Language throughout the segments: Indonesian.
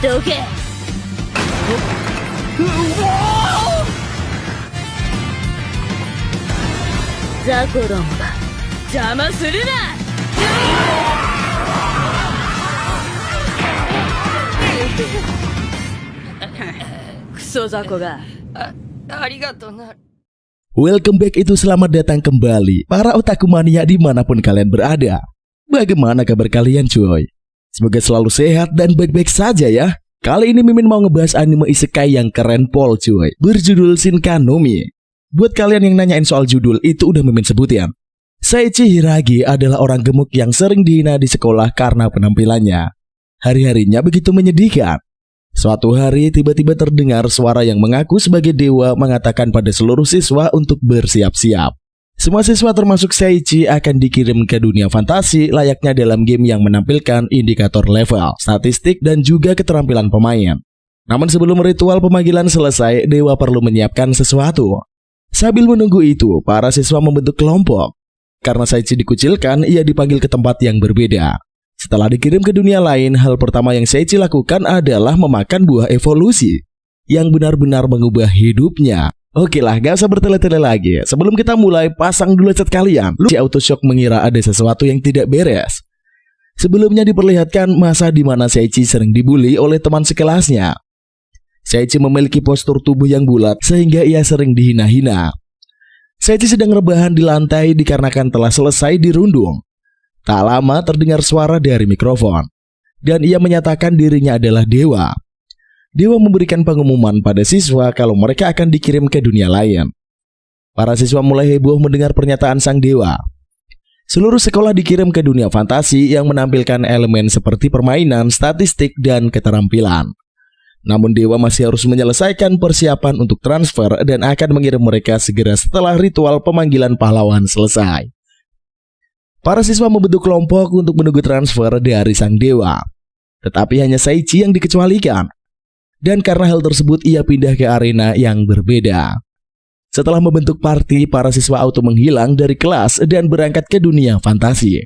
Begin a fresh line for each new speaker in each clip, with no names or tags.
どけ。ザコロンが邪魔するな。クソザコが。ありがとな。
Welcome back itu selamat datang kembali para otaku mania dimanapun kalian berada. Bagaimana kabar kalian cuy? Semoga selalu sehat dan baik-baik saja ya. Kali ini Mimin mau ngebahas anime isekai yang keren pol cuy, berjudul Shinkanomi. Buat kalian yang nanyain soal judul, itu udah Mimin sebutin. Seiichi Hiragi adalah orang gemuk yang sering dihina di sekolah karena penampilannya. Hari-harinya begitu menyedihkan. Suatu hari tiba-tiba terdengar suara yang mengaku sebagai dewa mengatakan pada seluruh siswa untuk bersiap-siap. Semua siswa termasuk Seiichi akan dikirim ke dunia fantasi layaknya dalam game yang menampilkan indikator level, statistik, dan juga keterampilan pemain. Namun sebelum ritual pemanggilan selesai, dewa perlu menyiapkan sesuatu. Sambil menunggu itu, para siswa membentuk kelompok. Karena Seiichi dikucilkan, ia dipanggil ke tempat yang berbeda. Setelah dikirim ke dunia lain, hal pertama yang Seiichi lakukan adalah memakan buah evolusi yang benar-benar mengubah hidupnya. Oke lah, gak usah bertele-tele lagi. Sebelum kita mulai, pasang dulu headset kalian. Si auto shock mengira ada sesuatu yang tidak beres. Sebelumnya diperlihatkan masa di mana Seiichi sering dibully oleh teman sekelasnya. Seiichi memiliki postur tubuh yang bulat sehingga ia sering dihina-hina. Seiichi sedang rebahan di lantai dikarenakan telah selesai dirundung. Tak lama terdengar suara dari mikrofon, dan ia menyatakan dirinya adalah dewa. Dewa memberikan pengumuman pada siswa kalau mereka akan dikirim ke dunia lain. Para siswa mulai heboh mendengar pernyataan sang dewa. Seluruh sekolah dikirim ke dunia fantasi yang menampilkan elemen seperti permainan, statistik, dan keterampilan. Namun dewa masih harus menyelesaikan persiapan untuk transfer dan akan mengirim mereka segera setelah ritual pemanggilan pahlawan selesai. Para siswa membentuk kelompok untuk menunggu transfer dari sang dewa. Tetapi hanya Seiichi yang dikecualikan. Dan karena hal tersebut ia pindah ke arena yang berbeda. Setelah membentuk party, para siswa auto menghilang dari kelas dan berangkat ke dunia fantasi.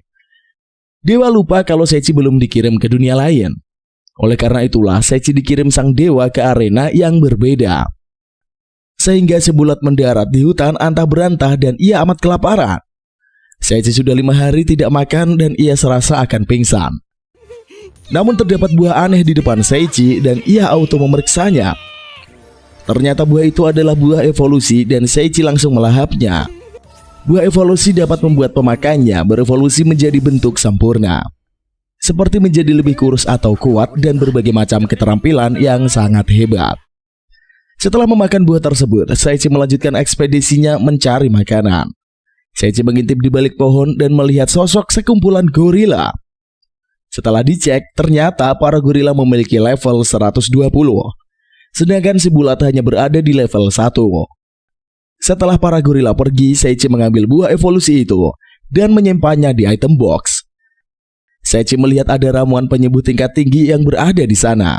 Dewa lupa kalau Seiichi belum dikirim ke dunia lain. Oleh karena itulah Seiichi dikirim sang dewa ke arena yang berbeda. Sehingga sebulat mendarat di hutan antah berantah dan ia amat kelaparan. Seiichi sudah 5 hari tidak makan dan ia serasa akan pingsan. Namun terdapat buah aneh di depan Seiichi dan ia auto memeriksanya. Ternyata buah itu adalah buah evolusi dan Seiichi langsung melahapnya. Buah evolusi dapat membuat pemakannya berevolusi menjadi bentuk sempurna. Seperti menjadi lebih kurus atau kuat dan berbagai macam keterampilan yang sangat hebat. Setelah memakan buah tersebut, Seiichi melanjutkan ekspedisinya mencari makanan. Seiichi mengintip di balik pohon dan melihat sosok sekumpulan gorila. Setelah dicek, ternyata para gorila memiliki level 120. Sedangkan si bulat hanya berada di level 1. Setelah para gorila pergi, Seiichi mengambil buah evolusi itu dan menyimpannya di item box. Seiichi melihat ada ramuan penyembuh tingkat tinggi yang berada di sana.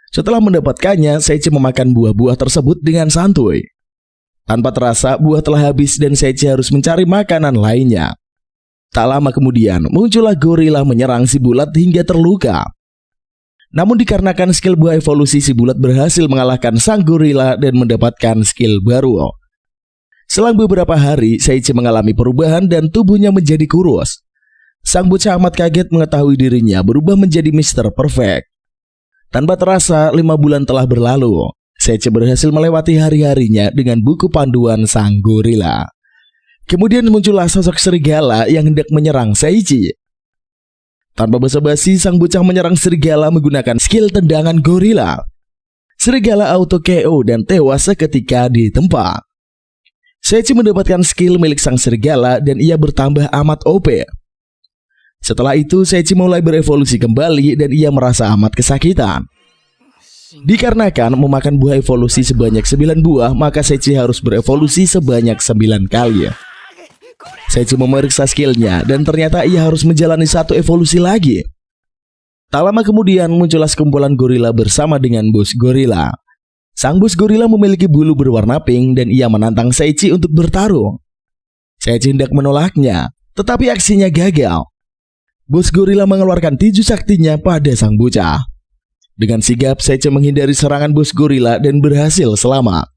Setelah mendapatkannya, Seiichi memakan buah-buah tersebut dengan santuy. Tanpa terasa, buah telah habis dan Seiichi harus mencari makanan lainnya. Tak lama kemudian, muncullah gorila menyerang si bulat hingga terluka. Namun dikarenakan skill buah evolusi, si bulat berhasil mengalahkan sang gorila dan mendapatkan skill baru. Selang beberapa hari, Seiichi mengalami perubahan dan tubuhnya menjadi kurus. Sang bocah amat kaget mengetahui dirinya berubah menjadi Mr. Perfect. Tanpa terasa, 5 bulan telah berlalu. Seiichi berhasil melewati hari-harinya dengan buku panduan sang gorila. Kemudian muncullah sosok serigala yang hendak menyerang Seiichi. Tanpa basa-basi, sang bocah menyerang serigala menggunakan skill tendangan gorila. Serigala auto KO dan tewas seketika di tempat. Seiichi mendapatkan skill milik sang serigala dan ia bertambah amat OP. Setelah itu, Seiichi mulai berevolusi kembali dan ia merasa amat kesakitan. Dikarenakan memakan buah evolusi sebanyak 9 buah, maka Seiichi harus berevolusi sebanyak 9 kali. Seiichi memeriksa skillnya dan ternyata ia harus menjalani 1 evolusi lagi. Tak lama kemudian muncullah sekumpulan gorila bersama dengan bos gorila. Sang bos gorila memiliki bulu berwarna pink dan ia menantang Seiichi untuk bertarung. Seiichi hendak menolaknya, tetapi aksinya gagal. Bos gorila mengeluarkan tinju saktinya pada sang bocah. Dengan sigap, Seichi menghindari serangan bos gorila dan berhasil selamat.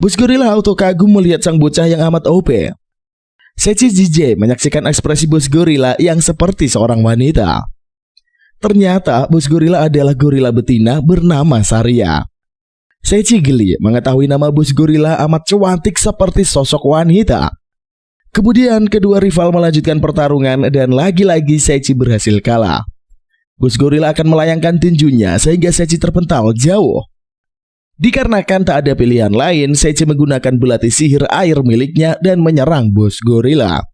Bos gorila auto kagum melihat sang bocah yang amat OP. Seichi jijik menyaksikan ekspresi bos gorila yang seperti seorang wanita. Ternyata bos gorila adalah gorila betina bernama Saria. Seichi geli mengetahui nama bos gorila amat cantik seperti sosok wanita. Kemudian kedua rival melanjutkan pertarungan dan lagi-lagi Seichi berhasil kalah. Bos gorila akan melayangkan tinjunya sehingga Seichi terpental jauh. Dikarenakan tak ada pilihan lain, Seichi menggunakan belati sihir air miliknya dan menyerang bos gorila.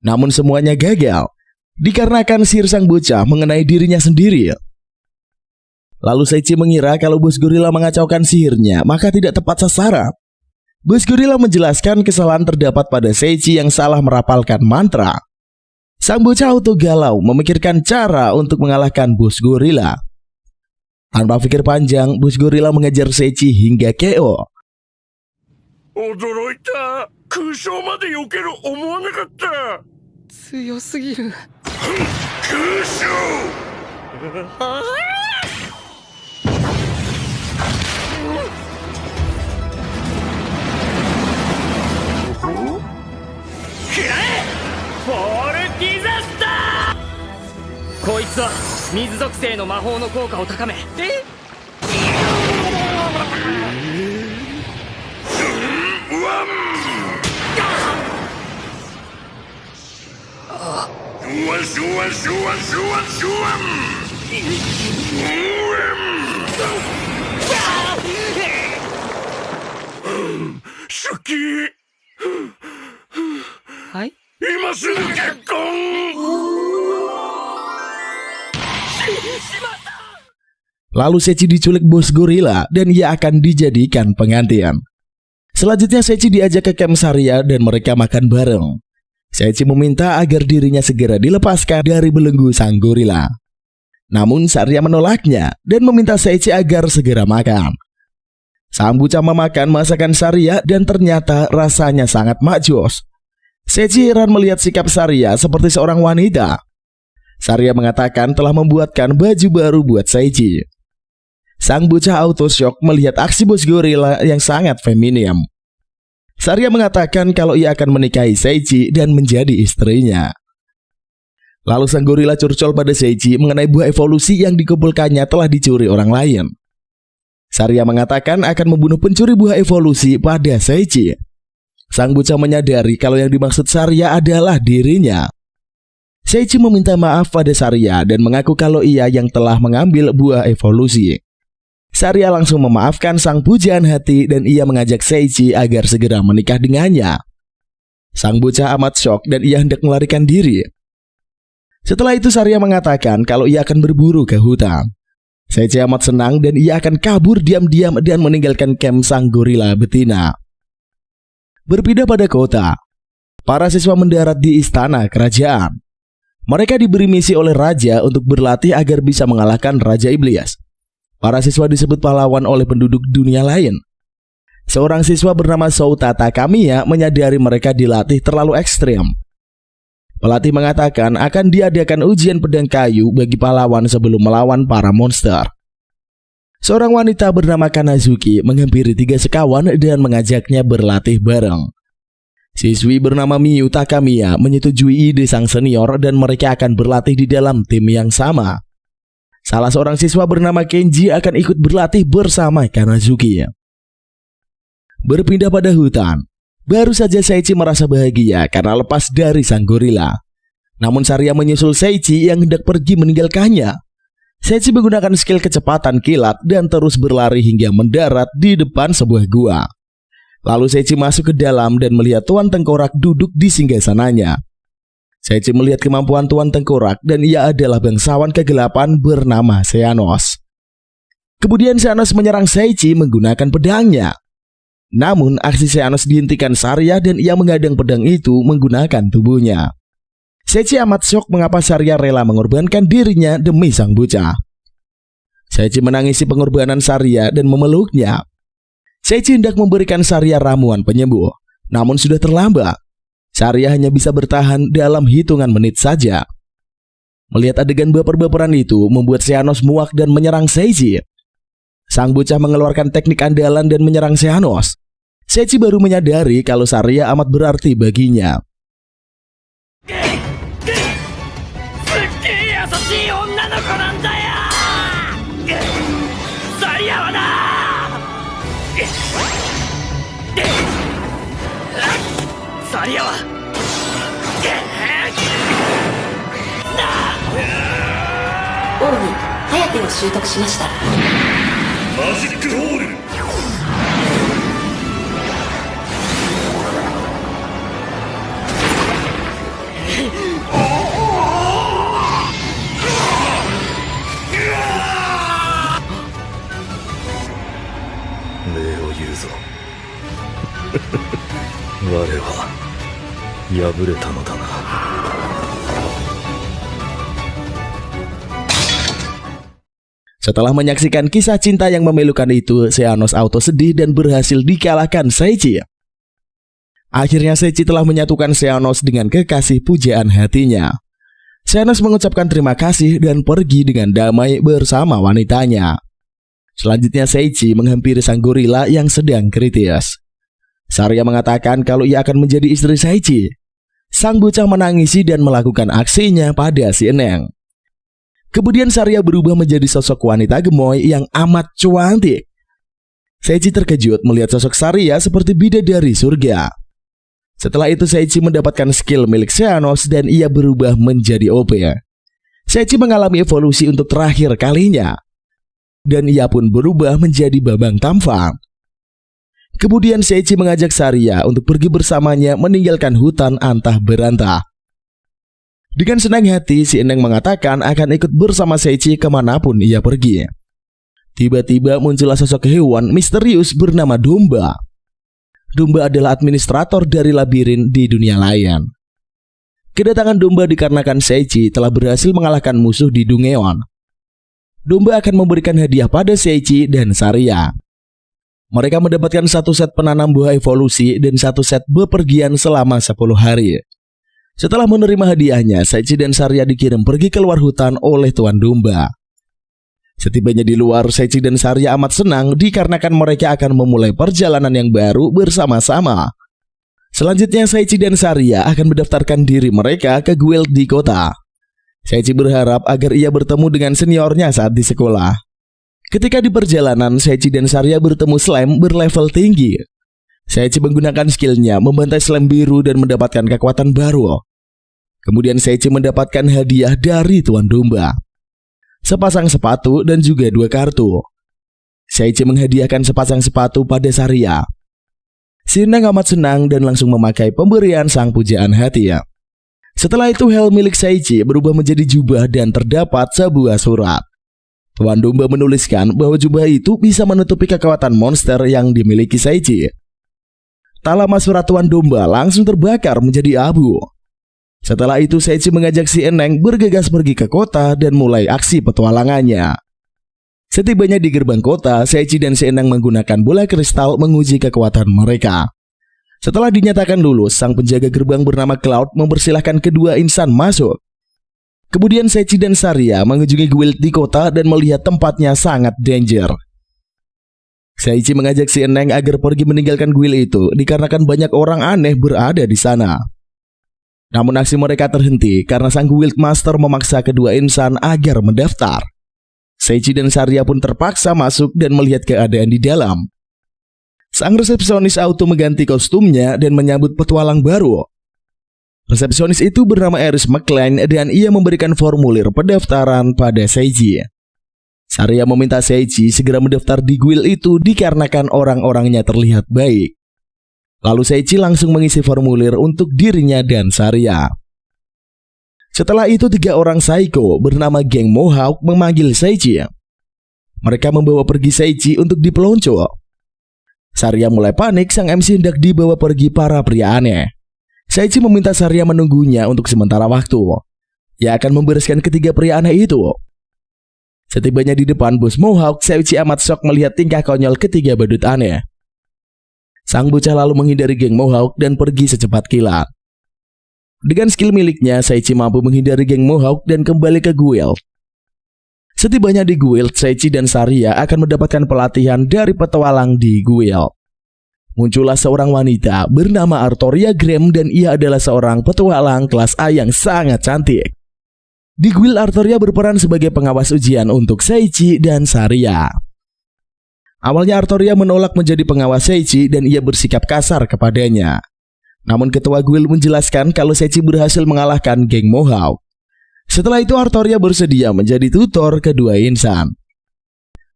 Namun semuanya gagal, dikarenakan sihir sang bocah mengenai dirinya sendiri. Lalu Seichi mengira kalau bos gorila mengacaukan sihirnya, maka tidak tepat sasaran. Bos gorila menjelaskan kesalahan terdapat pada Seichi yang salah merapalkan mantra. Sang bocah auto galau memikirkan cara untuk mengalahkan bos gorila. Tanpa pikir panjang, bos gorila mengejar Seichi hingga KO.
驚いた。空想まで避ける思わなかった。
強すぎる。
空想。食らえ！フォールディザスター。
こいつは水属性の魔法の効果を高め
好き。
はい。
今すぐ結婚。
Lalu Seichi diculik bos gorila dan ia akan dijadikan pengantin. Selanjutnya Seichi diajak ke camp Saria dan mereka makan bareng. Seichi meminta agar dirinya segera dilepaskan dari belenggu sang gorila. Namun Saria menolaknya dan meminta Seichi agar segera makan. Sang bocah memakan masakan Saria dan ternyata rasanya sangat makjos. Seichi heran melihat sikap Saria seperti seorang wanita. Saria mengatakan telah membuatkan baju baru buat Seichi. Sang bocah auto shock melihat aksi bos gorila yang sangat feminim. Saria mengatakan kalau ia akan menikahi Seichi dan menjadi istrinya. Lalu sang gorila curcol pada Seichi mengenai buah evolusi yang dikumpulkannya telah dicuri orang lain. Saria mengatakan akan membunuh pencuri buah evolusi pada Seichi. Sang bocah menyadari kalau yang dimaksud Saria adalah dirinya. Seichi meminta maaf pada Saria dan mengaku kalau ia yang telah mengambil buah evolusi. Saria langsung memaafkan sang pujaan hati dan ia mengajak Seichi agar segera menikah dengannya. Sang bocah amat shock dan ia hendak melarikan diri. Setelah itu Saria mengatakan kalau ia akan berburu ke hutan. Seichi amat senang dan ia akan kabur diam-diam dan meninggalkan camp sang gorila betina. Berpindah pada kota, para siswa mendarat di istana kerajaan. Mereka diberi misi oleh raja untuk berlatih agar bisa mengalahkan Raja Iblis. Para siswa disebut pahlawan oleh penduduk dunia lain. Seorang siswa bernama Souta Takamiya menyadari mereka dilatih terlalu ekstrim. Pelatih mengatakan akan diadakan ujian pedang kayu bagi pahlawan sebelum melawan para monster. Seorang wanita bernama Kanazuki menghampiri 3 sekawan dan mengajaknya berlatih bareng. Siswi bernama Miyu Takamiya menyetujui ide sang senior dan mereka akan berlatih di dalam tim yang sama. Salah seorang siswa bernama Kenji akan ikut berlatih bersama Kanazuki. Berpindah pada hutan, baru saja Seichi merasa bahagia karena lepas dari sang gorila. Namun Saria menyusul Seichi yang hendak pergi meninggalkannya. Seichi menggunakan skill kecepatan kilat dan terus berlari hingga mendarat di depan sebuah gua. Lalu Seichi masuk ke dalam dan melihat Tuan Tengkorak duduk di singgasananya. Seichi melihat kemampuan Tuan Tengkorak dan ia adalah bangsawan kegelapan bernama Xehanos. Kemudian Xehanos menyerang Seichi menggunakan pedangnya. Namun aksi Xehanos dihentikan Saria dan ia menghadang pedang itu menggunakan tubuhnya. Seichi amat syok mengapa Saria rela mengorbankan dirinya demi sang bocah. Seichi menangisi pengorbanan Saria dan memeluknya. Seichi hendak memberikan Saria ramuan penyembuh, namun sudah terlambat. Saria hanya bisa bertahan dalam hitungan menit saja. Melihat adegan baper-baperan itu membuat Xehanort muak dan menyerang Seichi. Sang bocah mengeluarkan teknik andalan dan menyerang Xehanort. Seichi baru menyadari kalau Saria amat berarti baginya. Setelah menyaksikan kisah cinta yang memilukan itu, Xehanort auto sedih dan berhasil dikalahkan Seichi. Akhirnya Seichi telah menyatukan Xehanort dengan kekasih pujaan hatinya. Xehanort mengucapkan terima kasih dan pergi dengan damai bersama wanitanya. Selanjutnya Seichi menghampiri sang gorila yang sedang kritis. Saria mengatakan kalau ia akan menjadi istri Seichi. Sang bocah menangisi dan melakukan aksinya pada si Eneng. Kemudian Saria berubah menjadi sosok wanita gemoy yang amat cantik. Seichi terkejut melihat sosok Saria seperti bidadari surga. Setelah itu Seichi mendapatkan skill milik Xehanort dan ia berubah menjadi OP. Seichi mengalami evolusi untuk terakhir kalinya. Dan ia pun berubah menjadi Bambang Tampan. Kemudian Seichi mengajak Saria untuk pergi bersamanya meninggalkan hutan antah berantah. Dengan senang hati, si Eneng mengatakan akan ikut bersama Seichi kemanapun ia pergi. Tiba-tiba muncullah sosok hewan misterius bernama Domba. Domba adalah administrator dari labirin di dunia lain. Kedatangan Domba dikarenakan Seichi telah berhasil mengalahkan musuh di Dungeon. Domba akan memberikan hadiah pada Seichi dan Saria. Mereka mendapatkan satu set penanam buah evolusi dan satu set bepergian selama 10 hari. Setelah menerima hadiahnya, Seichi dan Saria dikirim pergi keluar hutan oleh Tuan Domba. Setibanya di luar, Seichi dan Saria amat senang dikarenakan mereka akan memulai perjalanan yang baru bersama-sama. Selanjutnya, Seichi dan Saria akan mendaftarkan diri mereka ke guild di kota. Seichi berharap agar ia bertemu dengan seniornya saat di sekolah. Ketika di perjalanan, Seichi dan Saria bertemu slime berlevel tinggi. Seichi menggunakan skillnya membantai slime biru dan mendapatkan kekuatan baru. Kemudian Seichi mendapatkan hadiah dari Tuan Domba, sepasang sepatu dan juga 2 kartu. Seichi menghadiahkan sepasang sepatu pada Saria. Si Eneng amat senang dan langsung memakai pemberian sang pujaan hati. Setelah itu helm milik Seichi berubah menjadi jubah dan terdapat sebuah surat. Tuan Domba menuliskan bahwa jubah itu bisa menutupi kekuatan monster yang dimiliki Seichi. Tak lama surat Tuan Domba langsung terbakar menjadi abu. Setelah itu Seichi mengajak si Eneng bergegas pergi ke kota dan mulai aksi petualangannya. Setibanya di gerbang kota, Seichi dan si Eneng menggunakan bola kristal menguji kekuatan mereka. Setelah dinyatakan lulus, sang penjaga gerbang bernama Cloud mempersilahkan kedua insan masuk. Kemudian Seichi dan Saria mengunjungi guild di kota dan melihat tempatnya sangat danger. Seichi mengajak si Eneng agar pergi meninggalkan guild itu dikarenakan banyak orang aneh berada di sana. Namun aksi mereka terhenti karena sang guild master memaksa kedua insan agar mendaftar. Seichi dan Saria pun terpaksa masuk dan melihat keadaan di dalam. Sang resepsionis auto mengganti kostumnya dan menyambut petualang baru. Resepsionis itu bernama Eris McLean dan ia memberikan formulir pendaftaran pada Seichi. Saria meminta Seichi segera mendaftar di guild itu dikarenakan orang-orangnya terlihat baik. Lalu Seichi langsung mengisi formulir untuk dirinya dan Saria. Setelah itu 3 orang psycho bernama geng Mohawk memanggil Seichi. Mereka membawa pergi Seichi untuk dipelonco. Saria mulai panik, sang MC hendak dibawa pergi para pria aneh. Seichi meminta Saria menunggunya untuk sementara waktu. Ia akan membereskan ketiga pria aneh itu. Setibanya di depan bos Mohawk, Seichi amat shock melihat tingkah konyol ketiga badut aneh. Sang bocah lalu menghindari geng Mohawk dan pergi secepat kilat. Dengan skill miliknya, Seichi mampu menghindari geng Mohawk dan kembali ke guild. Setibanya di guild, Seichi dan Saria akan mendapatkan pelatihan dari petualang di guild. Muncullah seorang wanita bernama Artoria Graham dan ia adalah seorang petualang kelas A yang sangat cantik. Di guild, Artoria berperan sebagai pengawas ujian untuk Seichi dan Saria. Awalnya Artoria menolak menjadi pengawas Seichi dan ia bersikap kasar kepadanya. Namun ketua guild menjelaskan kalau Seichi berhasil mengalahkan geng Mohawk. Setelah itu Artoria bersedia menjadi tutor kedua insan.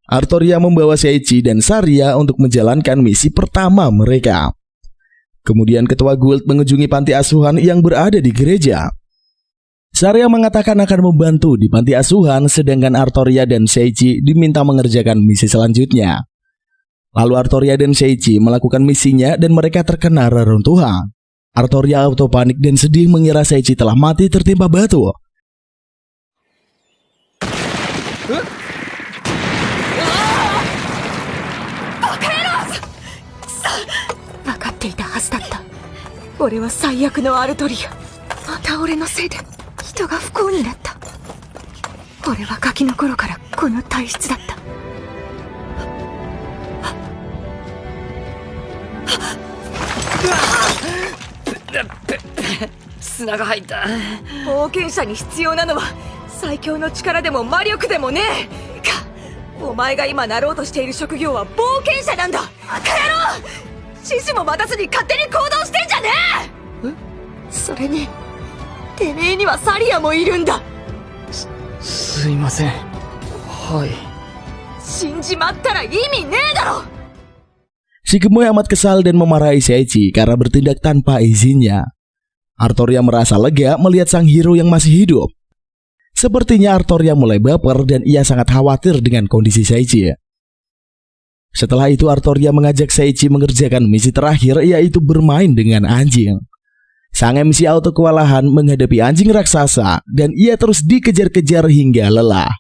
Artoria membawa Seichi dan Saria untuk menjalankan misi pertama mereka. Kemudian ketua guild mengunjungi panti asuhan yang berada di gereja. Saria mengatakan akan membantu di panti asuhan, sedangkan Artoria dan Seichi diminta mengerjakan misi selanjutnya. Lalu Artoria dan Seichi melakukan misinya dan mereka terkena reruntuhan. Artoria auto panik dan sedih mengira Seichi telah mati tertimpa batu.
分かっていたはずだった。俺は最悪のアルトリア。また俺のせいで人が不幸になった。俺はガキの頃からこの体質だった。
砂が入った。
冒険者に必要なのは最強の力でも魔力でもねえか。お前が今なろうとしている職業は冒険者なんだ。バカ野郎、指示も待たずに勝手に行動してんじゃねえ。それにてめえにはサリアもいるんだ。
すいません。はい。
死んじまったら意味ねえだろ。
Si gemoy amat kesal dan memarahi Seichi karena bertindak tanpa izinnya. Artoria merasa lega melihat sang hero yang masih hidup. Sepertinya Artoria mulai baper dan ia sangat khawatir dengan kondisi Seichi. Setelah itu Artoria mengajak Seichi mengerjakan misi terakhir, yaitu bermain dengan anjing. Sang MC auto kewalahan menghadapi anjing raksasa dan ia terus dikejar-kejar hingga lelah.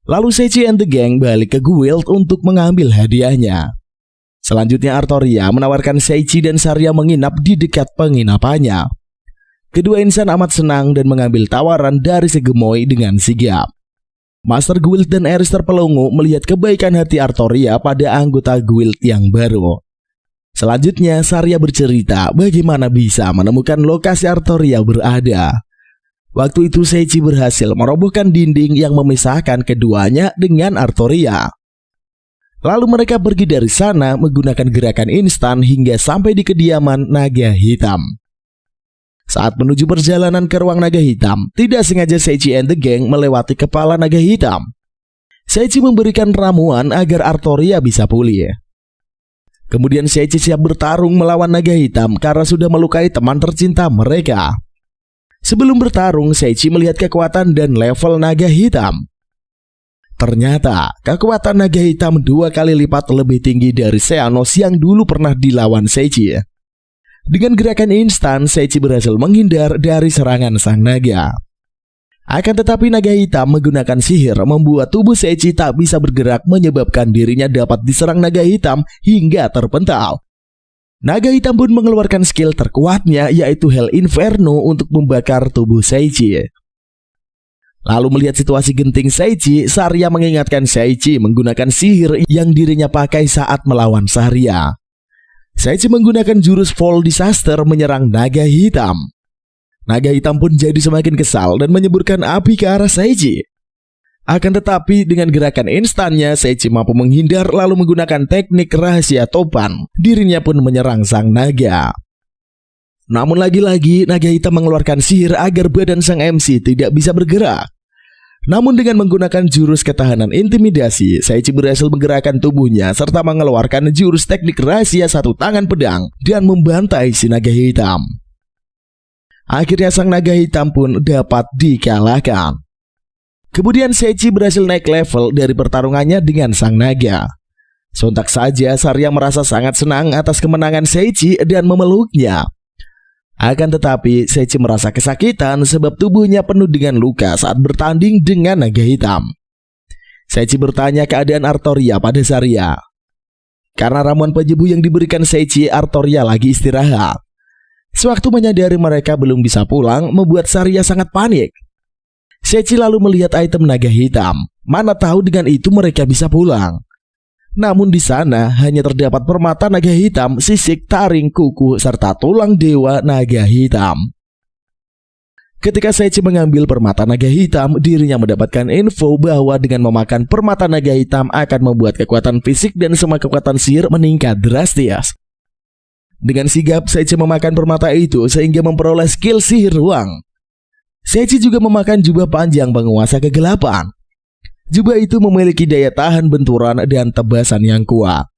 Lalu Seichi and the gang balik ke guild untuk mengambil hadiahnya. Selanjutnya Artoria menawarkan Seichi dan Saria menginap di dekat penginapannya. Kedua insan amat senang dan mengambil tawaran dari si gemoy dengan sigap. Master Guild dan Eris terpelongo melihat kebaikan hati Artoria pada anggota guild yang baru. Selanjutnya Saria bercerita bagaimana bisa menemukan lokasi Artoria berada. Waktu itu Seichi berhasil merobohkan dinding yang memisahkan keduanya dengan Artoria. Lalu mereka pergi dari sana menggunakan gerakan instan hingga sampai di kediaman naga hitam. Saat menuju perjalanan ke ruang naga hitam, tidak sengaja Seichi and the gang melewati kepala naga hitam. Seichi memberikan ramuan agar Artoria bisa pulih. Kemudian Seichi siap bertarung melawan naga hitam karena sudah melukai teman tercinta mereka. Sebelum bertarung, Seichi melihat kekuatan dan level naga hitam. Ternyata kekuatan naga hitam 2 kali lipat lebih tinggi dari Xehanort yang dulu pernah dilawan Seichi. Dengan gerakan instan, Seichi berhasil menghindar dari serangan sang naga. Akan tetapi naga hitam menggunakan sihir membuat tubuh Seichi tak bisa bergerak, menyebabkan dirinya dapat diserang naga hitam hingga terpental. Naga hitam pun mengeluarkan skill terkuatnya, yaitu Hell Inferno, untuk membakar tubuh Seichi. Lalu melihat situasi genting Seichi, Saria mengingatkan Seichi menggunakan sihir yang dirinya pakai saat melawan Saria. Seichi menggunakan jurus Fall Disaster menyerang naga hitam. Naga hitam pun jadi semakin kesal dan menyemburkan api ke arah Seichi. Akan tetapi dengan gerakan instannya, Seichi mampu menghindar lalu menggunakan teknik rahasia topan. Dirinya pun menyerang sang naga. Namun lagi-lagi naga hitam mengeluarkan sihir agar badan sang MC tidak bisa bergerak. Namun dengan menggunakan jurus ketahanan intimidasi, Seichi berhasil menggerakkan tubuhnya serta mengeluarkan jurus teknik rahasia satu tangan pedang dan membantai si naga hitam. Akhirnya sang naga hitam pun dapat dikalahkan. Kemudian Seichi berhasil naik level dari pertarungannya dengan sang naga. Sontak saja Saria merasa sangat senang atas kemenangan Seichi dan memeluknya. Akan tetapi Seichi merasa kesakitan sebab tubuhnya penuh dengan luka saat bertanding dengan naga hitam. Seichi bertanya keadaan Artoria pada Saria. Karena ramuan penyembuh yang diberikan Seichi, Artoria lagi istirahat. Sewaktu menyadari mereka belum bisa pulang, membuat Saria sangat panik. Seiichi lalu melihat item naga hitam. Mana tahu dengan itu mereka bisa pulang. Namun di sana hanya terdapat permata naga hitam, sisik, taring, kuku, serta tulang dewa naga hitam. Ketika Seiichi mengambil permata naga hitam, dirinya mendapatkan info bahwa dengan memakan permata naga hitam akan membuat kekuatan fisik dan semua kekuatan sihir meningkat drastis. Dengan sigap, Seiichi memakan permata itu sehingga memperoleh skill sihir ruang. Seiichi juga memakan jubah panjang penguasa kegelapan. Jubah itu memiliki daya tahan benturan dan tebasan yang kuat.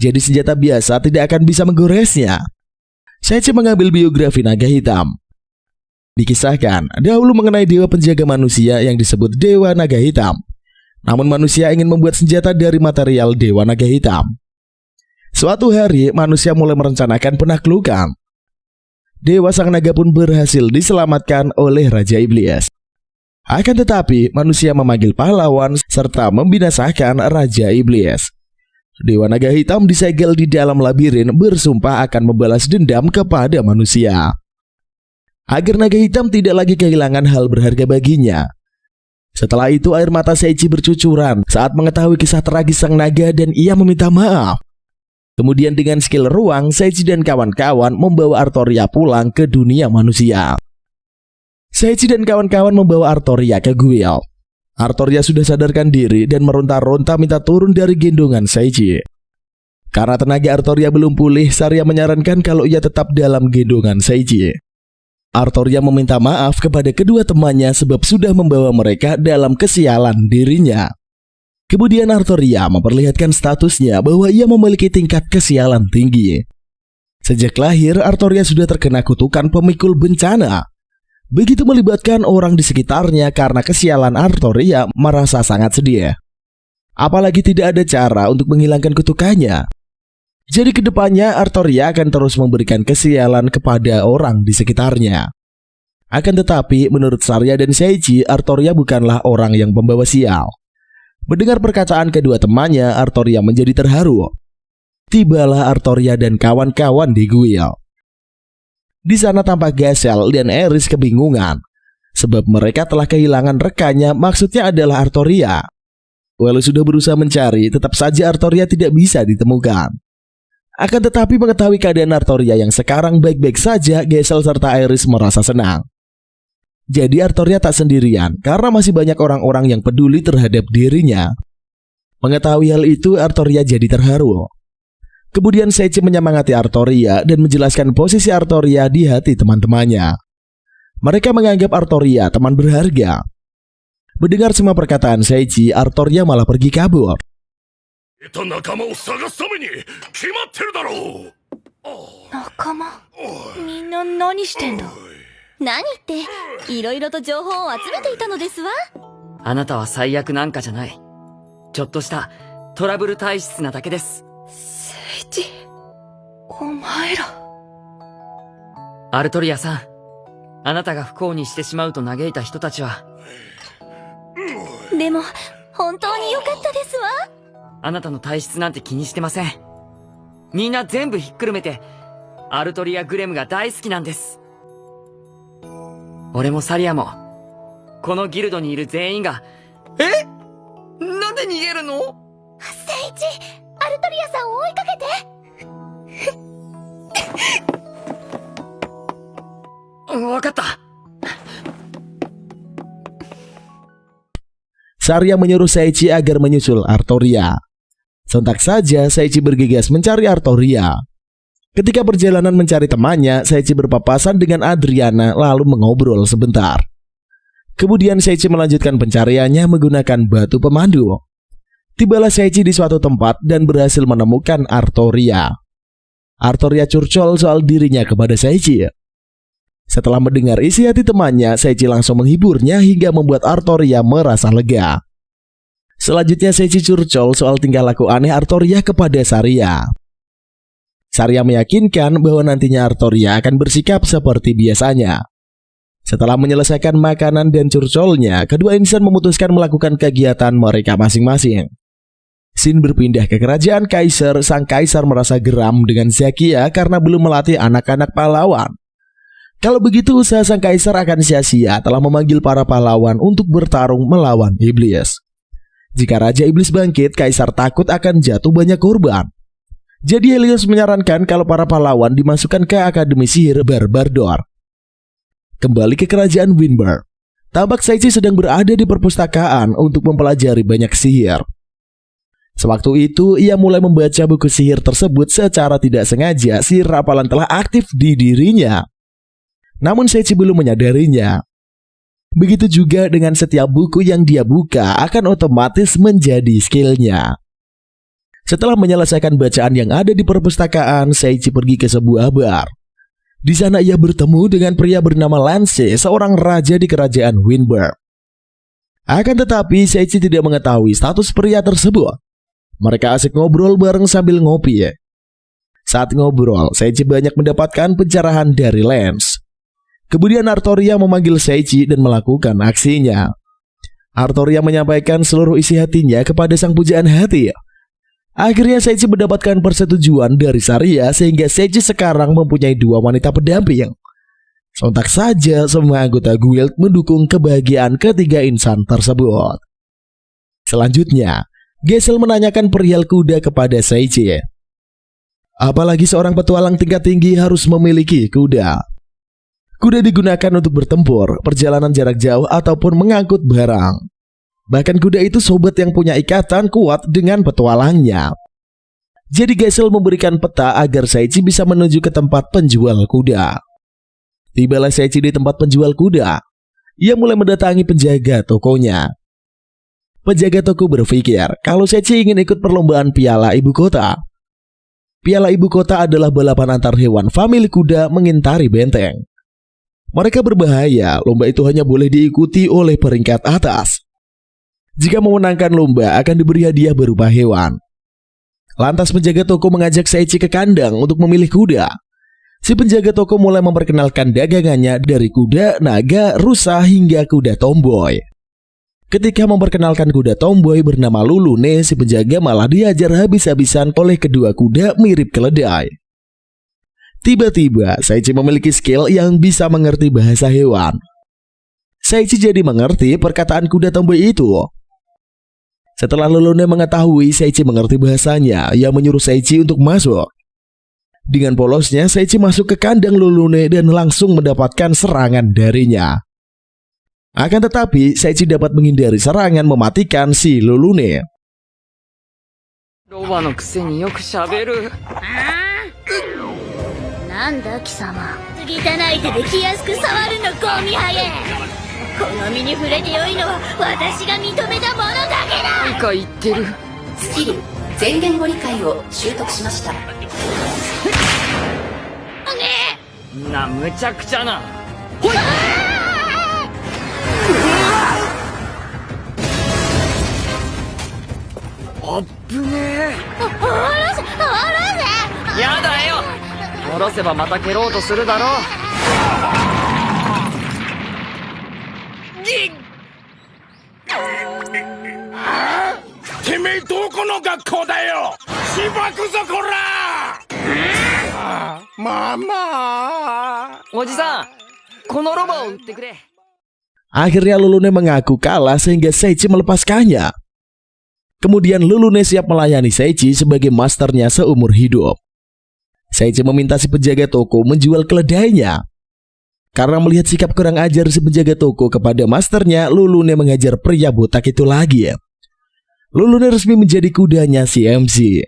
Jadi senjata biasa tidak akan bisa menggoresnya. Seiichi mengambil biografi naga hitam. Dikisahkan dahulu mengenai dewa penjaga manusia yang disebut Dewa Naga Hitam. Namun manusia ingin membuat senjata dari material Dewa Naga Hitam. Suatu hari manusia mulai merencanakan penaklukan. Dewa Sang Naga pun berhasil diselamatkan oleh Raja Iblis. Akan tetapi manusia memanggil pahlawan serta membinasakan Raja Iblis. Dewa Naga Hitam disegel di dalam labirin bersumpah akan membalas dendam kepada manusia. Agar naga hitam tidak lagi kehilangan hal berharga baginya. Setelah itu air mata Seiichi bercucuran saat mengetahui kisah tragis sang naga dan ia meminta maaf. Kemudian dengan skill ruang, Seiichi dan kawan-kawan membawa Artoria pulang ke dunia manusia. Seiichi dan kawan-kawan membawa Artoria ke Guild. Artoria sudah sadarkan diri dan meronta-ronta minta turun dari gendongan Seiichi. Karena tenaga Artoria belum pulih, Saria menyarankan kalau ia tetap dalam gendongan Seiichi. Artoria meminta maaf kepada kedua temannya sebab sudah membawa mereka dalam kesialan dirinya. Kemudian Artoria memperlihatkan statusnya bahwa ia memiliki tingkat kesialan tinggi. Sejak lahir, Artoria sudah terkena kutukan pemikul bencana. Begitu melibatkan orang di sekitarnya karena kesialan Artoria merasa sangat sedih. Apalagi tidak ada cara untuk menghilangkan kutukannya. Jadi kedepannya Artoria akan terus memberikan kesialan kepada orang di sekitarnya. Akan tetapi menurut Saria dan Seiichi, Artoria bukanlah orang yang pembawa sial. Mendengar perkataan kedua temannya, Artoria menjadi terharu. Tibalah Artoria dan kawan-kawan di Guild. Di sana tampak Gasel dan Eris kebingungan. Sebab mereka telah kehilangan rekannya, maksudnya adalah Artoria. Walau sudah berusaha mencari, tetap saja Artoria tidak bisa ditemukan. Akan tetapi mengetahui keadaan Artoria yang sekarang baik-baik saja, Gasel serta Iris merasa senang. Jadi Artoria tak sendirian karena masih banyak orang-orang yang peduli terhadap dirinya. Mengetahui hal itu, Artoria jadi terharu. Kemudian Seiichi menyemangati Artoria dan menjelaskan posisi Artoria di hati teman-temannya. Mereka menganggap Artoria teman berharga. Mendengar semua perkataan Seiichi, Artoria malah pergi kabur.
仲間を探すために決まってるだろう。
仲間みんな何してんだ。何っていろいろと情報を集めていたのですわ。
あなたは最悪なんかじゃない。ちょっとしたトラブル体質なだけです。
聖一、お前ら。
アルトリアさん、あなたが不幸にしてしまうと嘆いた人たちは。
でも本当に良かったですわ。
あなたの体質なんて気にしてません。みんな全部ひっくるめてアルトリア・グレムが大好きなんです。俺もサリアもこのギルドにいる全員が。え？なんで逃げるの？
聖一、アルトリアさんを追いかけて。
わかった。
Saria menyuruh Seiichi agar menyusul Artoria. Sontak saja Seiichi bergegas mencari Artoria. Ketika perjalanan mencari temannya, Seiichi berpapasan dengan Adriana lalu mengobrol sebentar. Kemudian Seiichi melanjutkan pencariannya menggunakan batu pemandu. Tibalah Seiichi di suatu tempat dan berhasil menemukan Artoria. Artoria curcol soal dirinya kepada Seiichi. Setelah mendengar isi hati temannya, Seiichi langsung menghiburnya hingga membuat Artoria merasa lega. Selanjutnya Seiichi curcol soal tingkah laku aneh Artoria kepada Saria. Saria meyakinkan bahwa nantinya Artoria akan bersikap seperti biasanya. Setelah menyelesaikan makanan dan curcolnya, kedua insan memutuskan melakukan kegiatan mereka masing-masing. Scene berpindah ke kerajaan Kaisar. Sang Kaisar merasa geram dengan Zakia karena belum melatih anak-anak pahlawan. Kalau begitu usaha sang kaisar akan sia-sia telah memanggil para pahlawan untuk bertarung melawan iblis. Jika Raja Iblis bangkit, kaisar takut akan jatuh banyak korban. Jadi Helios menyarankan kalau para pahlawan dimasukkan ke Akademi Sihir Barbardor. Kembali ke kerajaan Winberg. Tampak Seichi sedang berada di perpustakaan untuk mempelajari banyak sihir. Sewaktu itu, ia mulai membaca buku sihir tersebut secara tidak sengaja. Sihir rapalan telah aktif di dirinya. Namun Seichi belum menyadarinya. Begitu juga dengan setiap buku yang dia buka akan otomatis menjadi skillnya. Setelah menyelesaikan bacaan yang ada di perpustakaan, Seichi pergi ke sebuah bar. Di sana ia bertemu dengan pria bernama Lance, seorang raja di kerajaan Winberg. Akan tetapi Seichi tidak mengetahui status pria tersebut. Mereka asik ngobrol bareng sambil ngopi. Saat ngobrol, Seichi banyak mendapatkan pencerahan dari Lance. Kemudian Artoria memanggil Seichi dan melakukan aksinya. Artoria menyampaikan seluruh isi hatinya kepada sang pujaan hati. Akhirnya Seichi mendapatkan persetujuan dari Saria sehingga Seichi sekarang mempunyai 2 wanita pendamping. Sontak saja semua anggota guild mendukung kebahagiaan ketiga insan tersebut. Selanjutnya, Gesell menanyakan perihal kuda kepada Seichi. Apalagi seorang petualang tingkat tinggi harus memiliki kuda. Kuda digunakan untuk bertempur, perjalanan jarak jauh, ataupun mengangkut barang. Bahkan kuda itu sobat yang punya ikatan kuat dengan petualangnya. Jadi Gesell memberikan peta agar Seichi bisa menuju ke tempat penjual kuda. Tibalah Seichi di tempat penjual kuda. Ia mulai mendatangi penjaga tokonya. Penjaga toko berpikir kalau Seichi ingin ikut perlombaan Piala Ibu Kota. Piala Ibu Kota adalah balapan antar hewan famili kuda mengintari benteng. Mereka berbahaya, lomba itu hanya boleh diikuti oleh peringkat atas. Jika memenangkan lomba akan diberi hadiah berupa hewan. Lantas penjaga toko mengajak Seichi ke kandang untuk memilih kuda. Si penjaga toko mulai memperkenalkan dagangannya dari kuda, naga, rusa hingga kuda tomboy. Ketika memperkenalkan kuda tomboy bernama Lulune, si penjaga malah diajar habis-habisan oleh kedua kuda mirip keledai. Tiba-tiba, Seichi memiliki skill yang bisa mengerti bahasa hewan. Seichi jadi mengerti perkataan kuda tomboy itu. Setelah Lulune mengetahui Seichi mengerti bahasanya, ia menyuruh Seichi untuk masuk. Dengan polosnya, Seichi masuk ke kandang Lulune dan langsung mendapatkan serangan darinya. Akan tetapi, Seichi dapat menghindari serangan mematikan si Lulune.
ロバのくせによくしゃべる。
なんだ貴様。汚い手で気安く触るのゴミハゲ。この身に触れてよいのは私が認めたものだけだ。
何か言ってる。
スキル全言語理解を習得しました。
な、むちゃくちゃな。あっぶねえ。やだよ。下ろせばまた蹴ろうとするだろう。
てめえどこの学校だよ。しばくぞこら。ママ。
おじさん、このロバを売ってくれ。
Akhirnya Lulune mengaku kalah sehingga Seichi melepaskannya. Kemudian Lulune siap melayani Seichi sebagai masternya seumur hidup. Seichi meminta si penjaga toko menjual keledainya. Karena melihat sikap kurang ajar si penjaga toko kepada masternya, Lulune mengajar pria botak itu lagi. Lulune resmi menjadi kudanya si MC.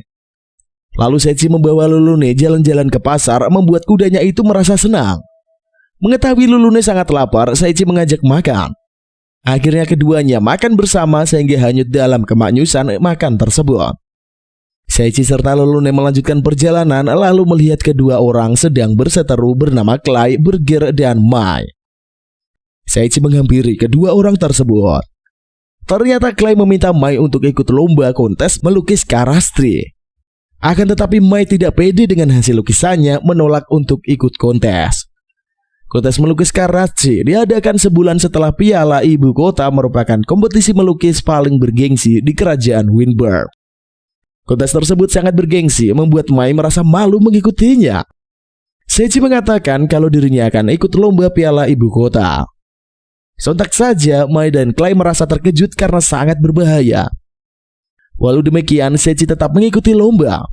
Lalu Seichi membawa Lulune jalan-jalan ke pasar, membuat kudanya itu merasa senang. Mengetahui Lulune sangat lapar, Seichi mengajak makan. Akhirnya keduanya makan bersama sehingga hanyut dalam kemaknyusan makan tersebut. Seichi serta Lulune melanjutkan perjalanan lalu melihat kedua orang sedang berseteru bernama Clay, Burger, dan Mai. Seichi menghampiri kedua orang tersebut. Ternyata Clay meminta Mai untuk ikut lomba kontes melukis Karastri. Akan tetapi Mai tidak pede dengan hasil lukisannya, menolak untuk ikut kontes. Kontes melukis Karastri diadakan sebulan setelah Piala Ibu Kota, merupakan kompetisi melukis paling bergengsi di kerajaan Winberg. Kontes tersebut sangat bergengsi, membuat Mai merasa malu mengikutinya. Seiichi mengatakan kalau dirinya akan ikut lomba piala ibu kota. Sontak saja Mai dan Clay merasa terkejut karena sangat berbahaya. Walau demikian, Seiichi tetap mengikuti lomba.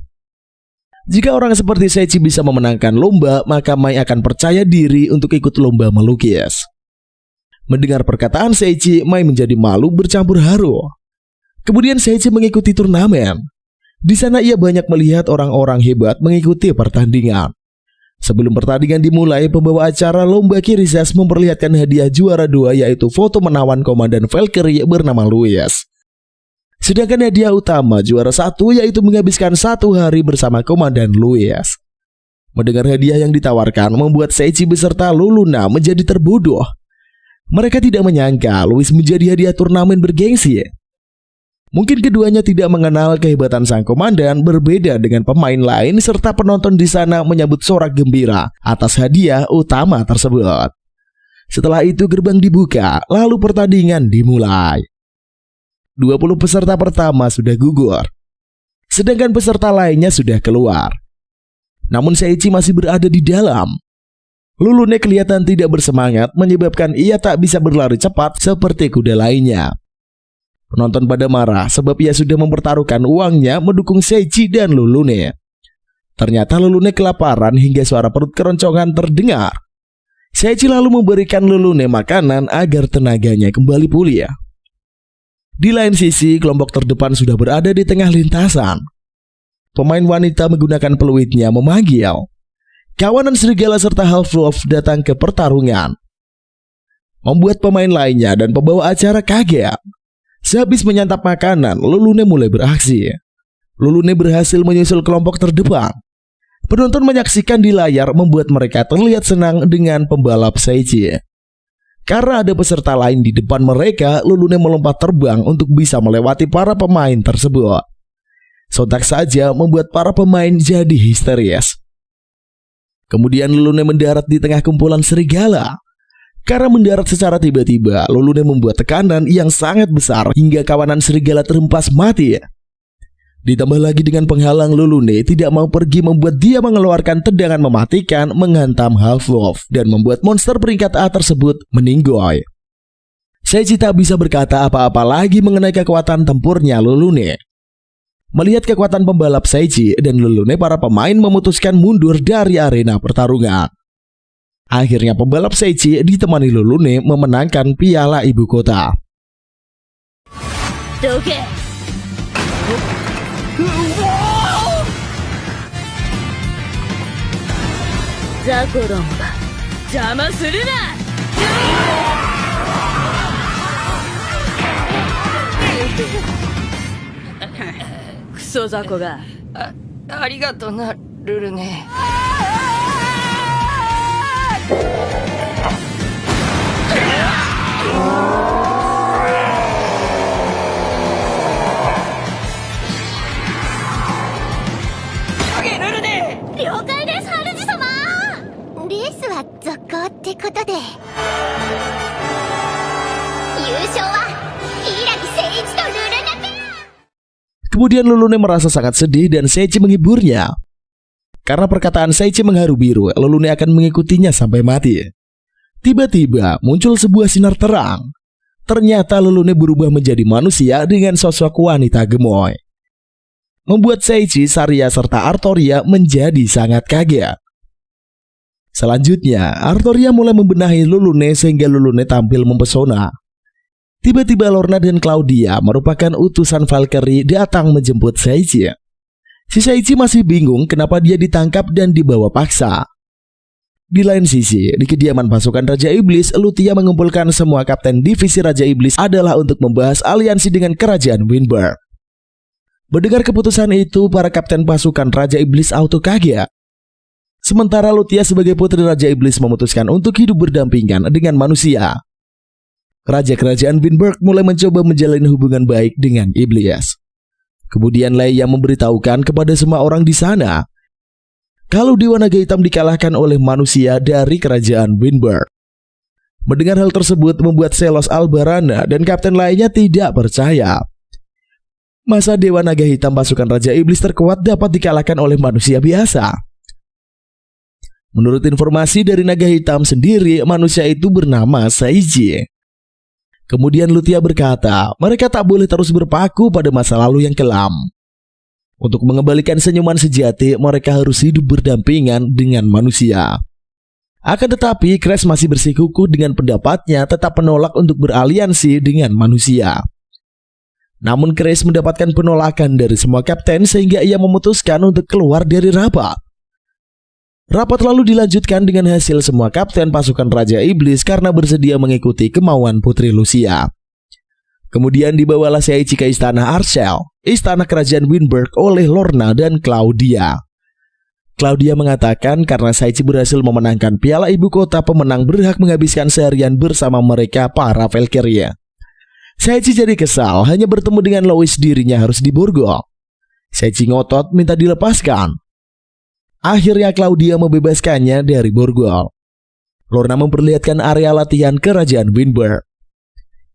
Jika orang seperti Seiichi bisa memenangkan lomba, maka Mai akan percaya diri untuk ikut lomba melukis. Mendengar perkataan Seiichi, Mai menjadi malu bercampur haru. Kemudian Seiichi mengikuti turnamen. Di sana ia banyak melihat orang-orang hebat mengikuti pertandingan. Sebelum pertandingan dimulai, pembawa acara lomba Kirisas memperlihatkan hadiah juara 2, yaitu foto menawan Komandan Valkyrie bernama Louis. Sedangkan hadiah utama juara 1 yaitu menghabiskan 1 hari bersama Komandan Louis. Mendengar hadiah yang ditawarkan membuat Seiichi beserta Luluna menjadi terbodoh. Mereka tidak menyangka Louis menjadi hadiah turnamen bergengsi. Mungkin keduanya tidak mengenal kehebatan sang komandan, berbeda dengan pemain lain serta penonton di sana menyambut sorak gembira atas hadiah utama tersebut. Setelah itu gerbang dibuka, lalu pertandingan dimulai. 20 peserta pertama sudah gugur, sedangkan peserta lainnya sudah keluar. Namun Seiichi masih berada di dalam. Lulune kelihatan tidak bersemangat, menyebabkan ia tak bisa berlari cepat seperti kuda lainnya. Penonton pada marah sebab ia sudah mempertaruhkan uangnya mendukung Seiichi dan Lulune. Ternyata Lulune kelaparan hingga suara perut keroncongan terdengar. Seiichi lalu memberikan Lulune makanan agar tenaganya kembali pulih. Di lain sisi, kelompok terdepan sudah berada di tengah lintasan. Pemain wanita menggunakan peluitnya memanggil. Kawanan serigala serta half-wolf datang ke pertarungan, membuat pemain lainnya dan pembawa acara kaget. Sehabis menyantap makanan, Lulune mulai beraksi. Lulune berhasil menyusul kelompok terdepan. Penonton menyaksikan di layar membuat mereka terlihat senang dengan pembalap Seiichi. Karena ada peserta lain di depan mereka, Lulune melompat terbang untuk bisa melewati para pemain tersebut. Sontak saja membuat para pemain jadi histeris. Kemudian Lulune mendarat di tengah kumpulan serigala. Karena mendarat secara tiba-tiba, Lulune membuat tekanan yang sangat besar hingga kawanan serigala terhempas mati. Ditambah lagi dengan penghalang, Lulune tidak mau pergi, membuat dia mengeluarkan tendangan mematikan menghantam Half-Wolf dan membuat monster peringkat A tersebut meninggoy. Seiichi tak bisa berkata apa-apa lagi mengenai kekuatan tempurnya Lulune. Melihat kekuatan pembalap Seiichi dan Lulune, para pemain memutuskan mundur dari arena pertarungan. Akhirnya pembalap Seiichi ditemani Lulune memenangkan piala ibu kota.
Doge. Zakoronba, jama suru na. クソ雑魚が。
ありがとうな、ルルネ。
了解です、主様。レースは続行ってことで。優勝は柊誠一とルルネペア。
Kemudian Lulune merasa sangat sedih dan Seiichi menghiburnya. Karena perkataan Seiichi mengharu biru, Lulune akan mengikutinya sampai mati. Tiba-tiba muncul sebuah sinar terang. Ternyata Lulune berubah menjadi manusia dengan sosok wanita gemoy. Membuat Seiichi, Saria, serta Artoria menjadi sangat kaget. Selanjutnya, Artoria mulai membenahi Lulune sehingga Lulune tampil mempesona. Tiba-tiba Lorna dan Claudia, merupakan utusan Valkyrie, datang menjemput Seiichi. Si Seiichi masih bingung kenapa dia ditangkap dan dibawa paksa. Di lain sisi, di kediaman pasukan Raja Iblis, Lutia mengumpulkan semua kapten divisi Raja Iblis adalah untuk membahas aliansi dengan kerajaan Winberg. Mendengar keputusan itu, para kapten pasukan Raja Iblis auto kaget. Sementara Lutia sebagai putri Raja Iblis memutuskan untuk hidup berdampingan dengan manusia. Raja Kerajaan Winberg mulai mencoba menjalin hubungan baik dengan Iblis. Kemudian Leia memberitahukan kepada semua orang di sana kalau Dewa Naga Hitam dikalahkan oleh manusia dari Kerajaan Winberg. Mendengar hal tersebut membuat Selos Albarana dan kapten lainnya tidak percaya. Masa Dewa Naga Hitam pasukan Raja Iblis terkuat dapat dikalahkan oleh manusia biasa? Menurut informasi dari naga hitam sendiri, manusia itu bernama Seiji. Kemudian Luthia berkata, mereka tak boleh terus berpaku pada masa lalu yang kelam. Untuk mengembalikan senyuman sejati, mereka harus hidup berdampingan dengan manusia. Akan tetapi, Crash masih bersikukuh dengan pendapatnya, tetap menolak untuk beraliansi dengan manusia. Namun Crash mendapatkan penolakan dari semua kapten sehingga ia memutuskan untuk keluar dari rapat. Rapat lalu dilanjutkan dengan hasil semua kapten pasukan Raja Iblis karena bersedia mengikuti kemauan Putri Lucia. Kemudian dibawalah Seiji ke istana Arshel, istana kerajaan Winberg oleh Lorna dan Claudia. Claudia mengatakan karena Seiji berhasil memenangkan piala ibu kota, pemenang berhak menghabiskan seharian bersama mereka para Valkyria. Seiji jadi kesal, hanya bertemu dengan Louis dirinya harus diborgol. Seiji ngotot minta dilepaskan. Akhirnya Claudia membebaskannya dari borgol. Lorna memperlihatkan area latihan kerajaan Winberg.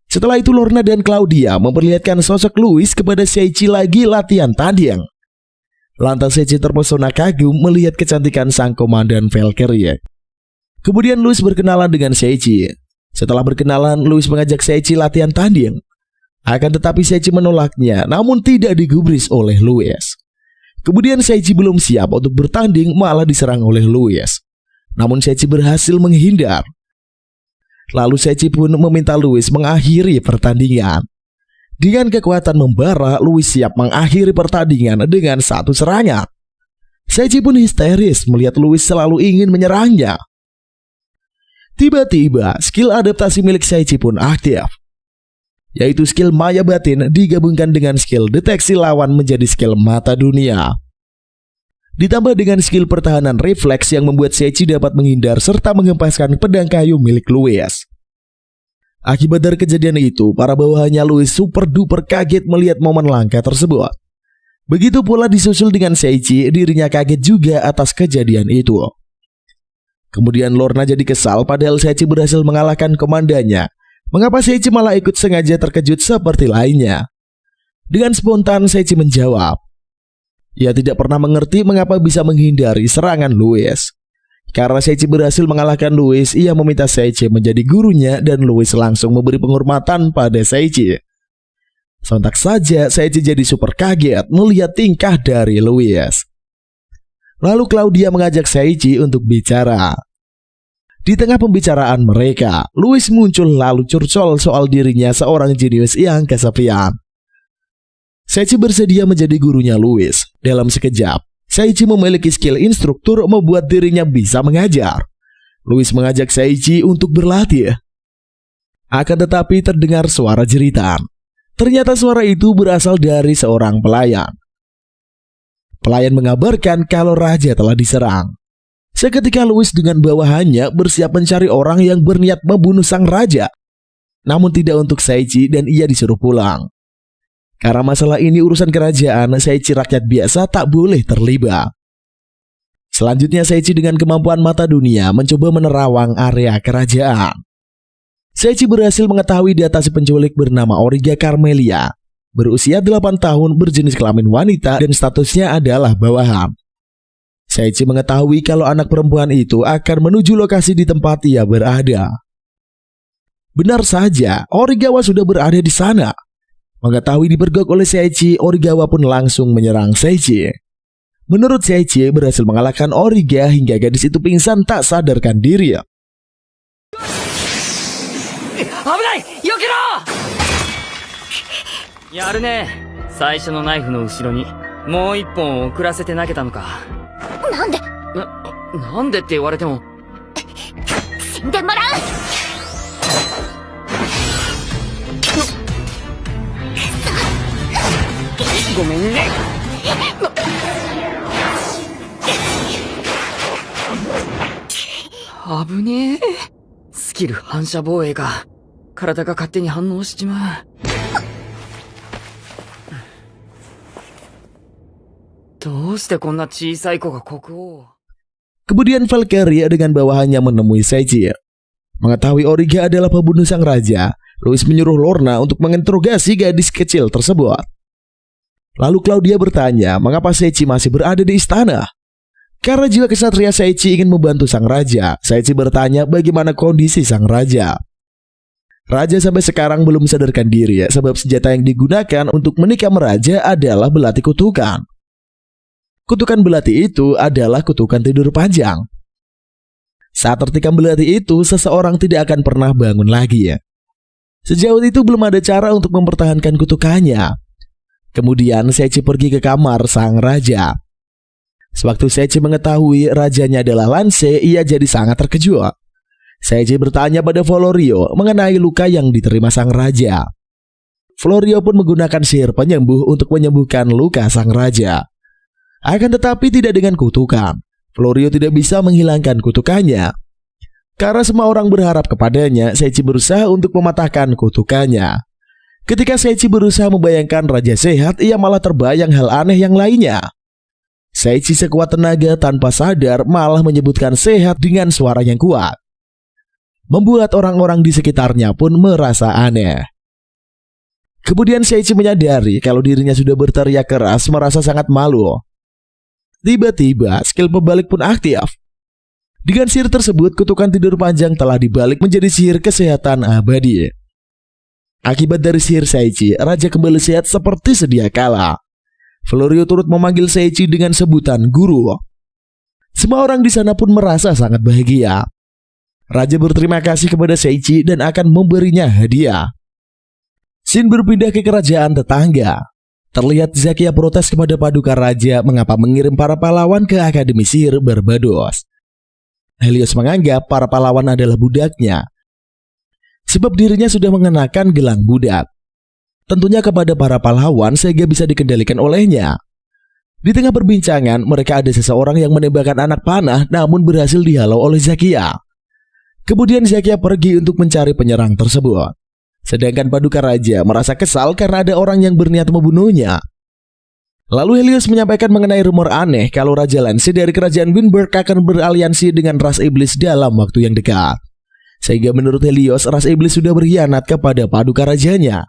Setelah itu Lorna dan Claudia memperlihatkan sosok Louis kepada Seiji lagi latihan tanding. Lantas Seiji terpesona kagum melihat kecantikan sang komandan Valkyrie. Kemudian Louis berkenalan dengan Seiji. Setelah berkenalan, Louis mengajak Seiji latihan tanding. Akan tetapi Seiji menolaknya, namun tidak digubris oleh Louis. Kemudian Seiji belum siap untuk bertanding, malah diserang oleh Louis. Namun Seiji berhasil menghindar. Lalu Seiji pun meminta Louis mengakhiri pertandingan. Dengan kekuatan membara, Louis siap mengakhiri pertandingan dengan satu serangan. Seiji pun histeris melihat Louis selalu ingin menyerangnya. Tiba-tiba, skill adaptasi milik Seiji pun aktif, yaitu skill Maya Batin digabungkan dengan skill deteksi lawan menjadi skill Mata Dunia. Ditambah dengan skill pertahanan refleks yang membuat Seiji dapat menghindar serta menghempaskan pedang kayu milik Louis. Akibat dari kejadian itu, para bawahannya Louis super duper kaget melihat momen langka tersebut. Begitu pula disusul dengan Seiji, dirinya kaget juga atas kejadian itu. Kemudian Lorna jadi kesal padahal Seiji berhasil mengalahkan komandannya. Mengapa Seiji malah ikut sengaja terkejut seperti lainnya? Dengan spontan Seiji menjawab, ia tidak pernah mengerti mengapa bisa menghindari serangan Louis. Karena Seiji berhasil mengalahkan Louis, ia meminta Seiji menjadi gurunya dan Louis langsung memberi penghormatan pada Seiji. Sontak saja Seiji jadi super kaget melihat tingkah dari Louis. Lalu Claudia mengajak Seiji untuk bicara. Di tengah pembicaraan mereka, Louis muncul lalu curcol soal dirinya seorang jenius yang kesepian. Seiji bersedia menjadi gurunya Louis. Dalam sekejap, Seiji memiliki skill instruktur membuat dirinya bisa mengajar. Louis mengajak Seiji untuk berlatih. Akan tetapi terdengar suara jeritan. Ternyata suara itu berasal dari seorang pelayan. Pelayan mengabarkan kalau raja telah diserang. Seketika Louis dengan bawahannya bersiap mencari orang yang berniat membunuh sang raja. Namun tidak untuk Seiji dan ia disuruh pulang. Karena masalah ini urusan kerajaan, Seiji rakyat biasa tak boleh terlibat. Selanjutnya Seiji dengan kemampuan Mata Dunia mencoba menerawang area kerajaan. Seiji berhasil mengetahui data si penculik bernama Auriga Carmelia. Berusia 8 tahun, berjenis kelamin wanita dan statusnya adalah bawahan. Seiji mengetahui kalau anak perempuan itu akan menuju lokasi di tempat ia berada. Benar saja, Origawa sudah berada di sana. Mengetahui dipergok oleh Seiji, Origawa pun langsung menyerang Seiji. Menurut Seiji, berhasil mengalahkan Origa hingga gadis itu pingsan tak sadarkan diri.
Amunai! Yokiro! やるね。最初のナイフの後ろにもう一本遅らせて投げたのか。
なんで
なんでって言われても。
死んでもらう。
ごめんね。危ねえ。スキル反射防衛が体が勝手に反応しちまう。どうしてこんな小さい子が国王を。
Kemudian Valkyria dengan bawahannya menemui Seiji. Mengetahui Origa adalah pembunuh sang raja, Louis menyuruh Lorna untuk menginterogasi gadis kecil tersebut. Lalu Claudia bertanya mengapa Seiji masih berada di istana. Karena jiwa kesatria Seiichi ingin membantu sang raja, Seiichi bertanya bagaimana kondisi sang raja. Raja sampai sekarang belum sadarkan diri ya, sebab senjata yang digunakan untuk menikam raja adalah belati kutukan. Kutukan belati itu adalah kutukan tidur panjang. Saat tertikam belati itu, seseorang tidak akan pernah bangun lagi ya. Sejauh itu belum ada cara untuk mempertahankan kutukannya. Kemudian Seiichi pergi ke kamar sang raja. Sewaktu Seiichi mengetahui rajanya adalah Lance, ia jadi sangat terkejut. Seiichi bertanya pada Florio mengenai luka yang diterima sang raja. Florio pun menggunakan sihir penyembuh untuk menyembuhkan luka sang raja. Akan tetapi tidak dengan kutukan. Florio tidak bisa menghilangkan kutukannya. Karena semua orang berharap kepadanya, Seiichi berusaha untuk mematahkan kutukannya. Ketika Seiichi berusaha membayangkan raja sehat, ia malah terbayang hal aneh yang lainnya. Seiichi sekuat tenaga tanpa sadar malah menyebutkan sehat dengan suara yang kuat. Membuat orang-orang di sekitarnya pun merasa aneh. Kemudian Seiichi menyadari kalau dirinya sudah berteriak keras, merasa sangat malu. Tiba-tiba skill pembalik pun aktif. Dengan sihir tersebut, kutukan tidur panjang telah dibalik menjadi sihir kesehatan abadi. Akibat dari sihir Seiichi, raja kembali sehat seperti sedia kala. Florio turut memanggil Seiichi dengan sebutan guru. Semua orang di sana pun merasa sangat bahagia. Raja berterima kasih kepada Seiichi dan akan memberinya hadiah. Scene berpindah ke kerajaan tetangga. Terlihat Zakia protes kepada paduka raja mengapa mengirim para pahlawan ke Akademi Sihir Barbados. Helios menganggap para pahlawan adalah budaknya, sebab dirinya sudah mengenakan gelang budak. Tentunya kepada para pahlawan sehingga bisa dikendalikan olehnya. Di tengah perbincangan, mereka ada seseorang yang menembakkan anak panah namun berhasil dihalau oleh Zakia. Kemudian Zakia pergi untuk mencari penyerang tersebut. Sedangkan paduka raja merasa kesal karena ada orang yang berniat membunuhnya. Lalu Helios menyampaikan mengenai rumor aneh kalau Raja Lance dari kerajaan Windberg akan beraliansi dengan ras iblis dalam waktu yang dekat. Sehingga menurut Helios, ras iblis sudah berkhianat kepada paduka rajanya.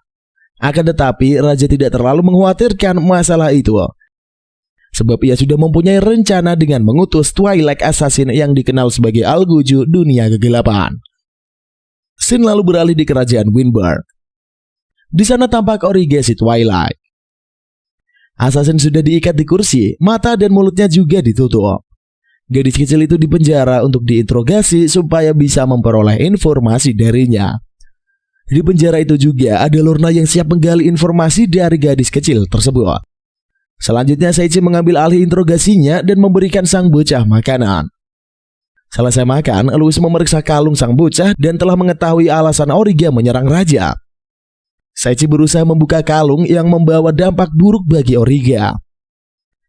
Akan tetapi, raja tidak terlalu mengkhawatirkan masalah itu. Sebab ia sudah mempunyai rencana dengan mengutus Twilight Assassin yang dikenal sebagai Alguju dunia kegelapan. Scene lalu beralih di kerajaan Windberg. Di sana tampak Orige si Twilight. Assassin sudah diikat di kursi, mata dan mulutnya juga ditutup. Gadis kecil itu dipenjara untuk diinterogasi supaya bisa memperoleh informasi darinya. Di penjara itu juga ada Lorna yang siap menggali informasi dari gadis kecil tersebut. Selanjutnya Seiichi mengambil alih interogasinya dan memberikan sang bocah makanan. Selesai makan, Louis memeriksa kalung sang bocah dan telah mengetahui alasan Orige menyerang raja. Seiichi berusaha membuka kalung yang membawa dampak buruk bagi Orige.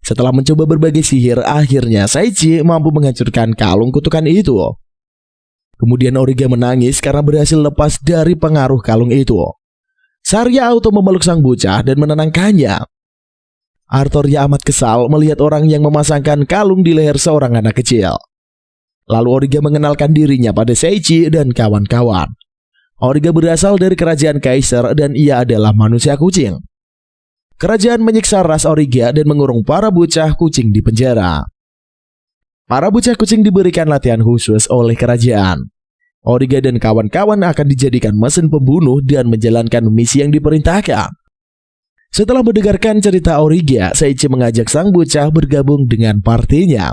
Setelah mencoba berbagai sihir, akhirnya Seiichi mampu menghancurkan kalung kutukan itu. Kemudian Orige menangis karena berhasil lepas dari pengaruh kalung itu. Saria auto memeluk sang bocah dan menenangkannya. Artoria amat kesal melihat orang yang memasangkan kalung di leher seorang anak kecil. Lalu Orige mengenalkan dirinya pada Seiichi dan kawan-kawan. Orige berasal dari kerajaan Kaiser dan ia adalah manusia kucing. Kerajaan menyiksa ras Orige dan mengurung para bocah kucing di penjara. Para bocah kucing diberikan latihan khusus oleh kerajaan. Orige dan kawan-kawan akan dijadikan mesin pembunuh dan menjalankan misi yang diperintahkan. Setelah mendengarkan cerita Orige, Seiichi mengajak sang bocah bergabung dengan partinya.